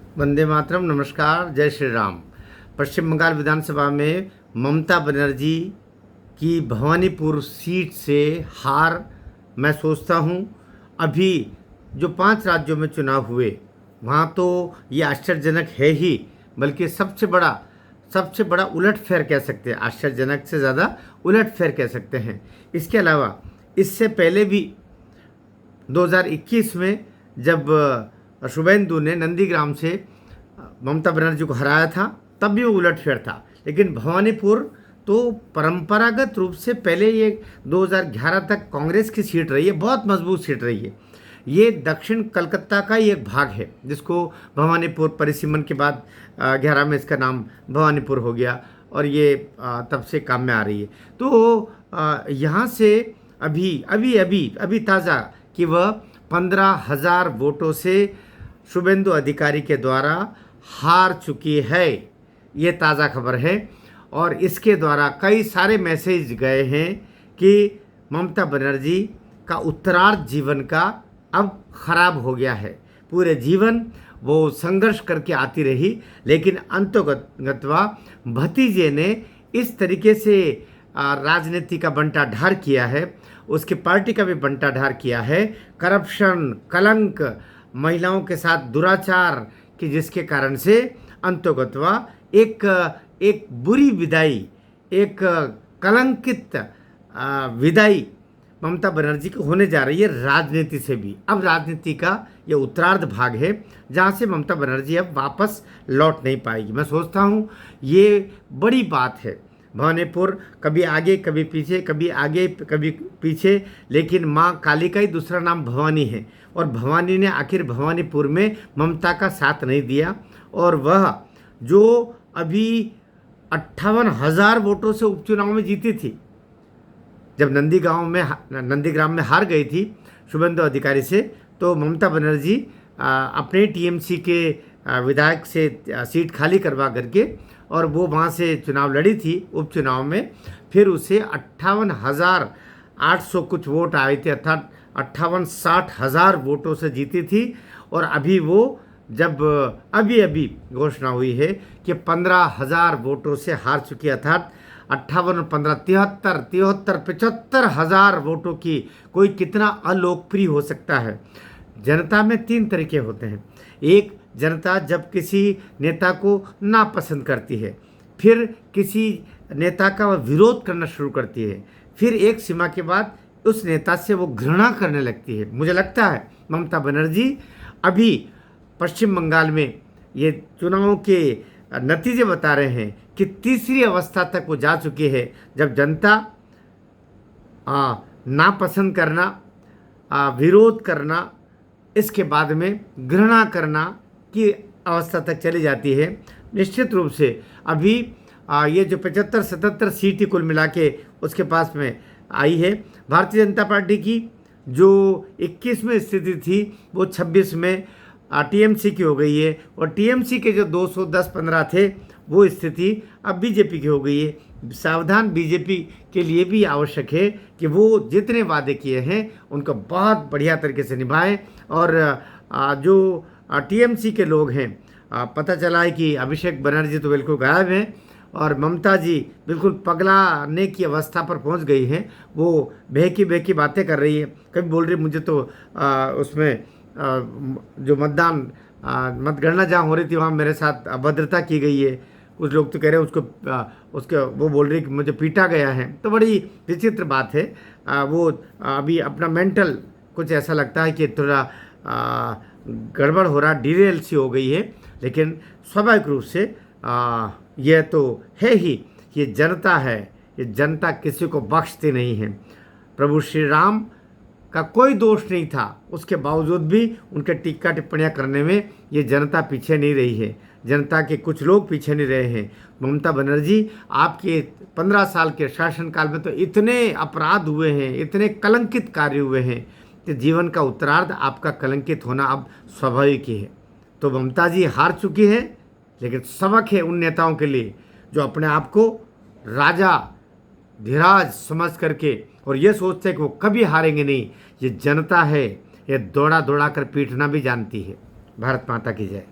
वंदे मातरम। नमस्कार, जय श्री राम। पश्चिम बंगाल विधानसभा में ममता बनर्जी की भवानीपुर सीट से हार, मैं सोचता हूँ अभी जो 5 राज्यों में चुनाव हुए वहाँ तो ये आश्चर्यजनक है ही, बल्कि सबसे बड़ा उलटफेर कह सकते हैं। आश्चर्यजनक से ज़्यादा उलटफेर कह सकते हैं। इसके अलावा इससे पहले भी 2021 में जब शुभेंदु ने नंदीग्राम से ममता बनर्जी को हराया था, तब भी वो उलटफेर था। लेकिन भवानीपुर तो परंपरागत रूप से पहले ये 2011 तक कांग्रेस की सीट रही है, बहुत मजबूत सीट रही है। ये दक्षिण कलकत्ता का ही एक भाग है जिसको भवानीपुर परिसीमन के बाद 11 में इसका नाम भवानीपुर हो गया और ये तब से काम में आ रही है। तो यहाँ से अभी ताज़ा कि वह 15,000 वोटों से शुभेंदु अधिकारी के द्वारा हार चुकी है। ये ताज़ा खबर है और इसके द्वारा कई सारे मैसेज गए हैं कि ममता बनर्जी का उत्तरार्ध जीवन का अब खराब हो गया है। पूरे जीवन वो संघर्ष करके आती रही, लेकिन अंततः भतीजे ने इस तरीके से राजनीति का बंटाढार किया है, उसकी पार्टी का भी बंटाढार किया है। करप्शन, कलंक, महिलाओं के साथ दुराचार कि जिसके कारण से अंततः एक बुरी विदाई, एक कलंकित विदाई ममता बनर्जी की होने जा रही है राजनीति से भी। अब राजनीति का ये उत्तरार्ध भाग है जहाँ से ममता बनर्जी अब वापस लौट नहीं पाएगी। मैं सोचता हूँ ये बड़ी बात है। भवानीपुर कभी आगे कभी पीछे, कभी आगे कभी पीछे, लेकिन माँ काली का ही दूसरा नाम भवानी है और भवानी ने आखिर भवानीपुर में ममता का साथ नहीं दिया और वह जो अभी 58,000 वोटों से उपचुनाव में जीती थी, जब नंदीग्राम में हार गई थी शुभेंदु अधिकारी से, तो ममता बनर्जी अपने टीएमसी के विधायक से सीट खाली करवा करके और वो वहाँ से चुनाव लड़ी थी उपचुनाव में। फिर उसे 58,800 कुछ वोट आए थे, अर्थात 58-60,000 वोटों से जीती थी। और अभी वो जब अभी घोषणा हुई है कि 15,000 वोटों से हार चुकी है, अर्थात 58 15 75,000 वोटों की। कोई कितना अलोकप्रिय हो सकता है। जनता में 3 तरीके होते हैं। एक, जनता जब किसी नेता को नापसंद करती है, फिर किसी नेता का विरोध करना शुरू करती है, फिर एक सीमा के बाद उस नेता से वो घृणा करने लगती है। मुझे लगता है ममता बनर्जी अभी पश्चिम बंगाल में ये चुनावों के नतीजे बता रहे हैं कि तीसरी अवस्था तक वो जा चुकी है, जब जनता नापसंद करना, विरोध करना, इसके बाद में घृणा करना की अवस्था तक चली जाती है। निश्चित रूप से अभी ये जो 75-77 सीटें कुल मिला के उसके पास में आई है, भारतीय जनता पार्टी की जो 21 में स्थिति थी वो 26 में टीएमसी की हो गई है और टीएमसी के जो 210-15 थे वो स्थिति अब बीजेपी की हो गई है। सावधान बीजेपी के लिए भी आवश्यक है कि वो जितने वादे किए हैं उनको बहुत बढ़िया तरीके से निभाएं। और जो टीएमसी के लोग हैं, पता चला है कि अभिषेक बनर्जी तो बिल्कुल गायब हैं और ममता जी बिल्कुल पगलाने की अवस्था पर पहुंच गई हैं। वो बहकी बातें कर रही है। कभी बोल रही मुझे तो उसमें जो मतगणना जहाँ हो रही थी वहाँ मेरे साथ अभद्रता की गई है। कुछ लोग तो कह रहे हैं उसके वो बोल रही कि मुझे पीटा गया है। तो बड़ी विचित्र बात है। वो अभी अपना मेंटल कुछ ऐसा लगता है कि थोड़ा गड़बड़ हो रहा, डिरेल सी हो गई है। लेकिन स्वाभाविक रूप से यह तो है ही, ये जनता है, ये जनता किसी को बख्शती नहीं है। प्रभु श्री राम का कोई दोष नहीं था, उसके बावजूद भी उनके टीका टिप्पणियां करने में ये जनता पीछे नहीं रही है। जनता के कुछ लोग पीछे नहीं रहे हैं। ममता बनर्जी, आपके 15 साल के शासनकाल में तो इतने अपराध हुए हैं, इतने कलंकित कार्य हुए हैं कि जीवन का उत्तरार्ध आपका कलंकित होना अब स्वाभाविक ही है। तो ममता जी हार चुकी है, लेकिन सबक है उन नेताओं के लिए जो अपने आप को राजा धीराज समझ करके और ये सोचते हैं कि वो कभी हारेंगे नहीं। ये जनता है, ये दौड़ा कर पीटना भी जानती है। भारत माता की जय।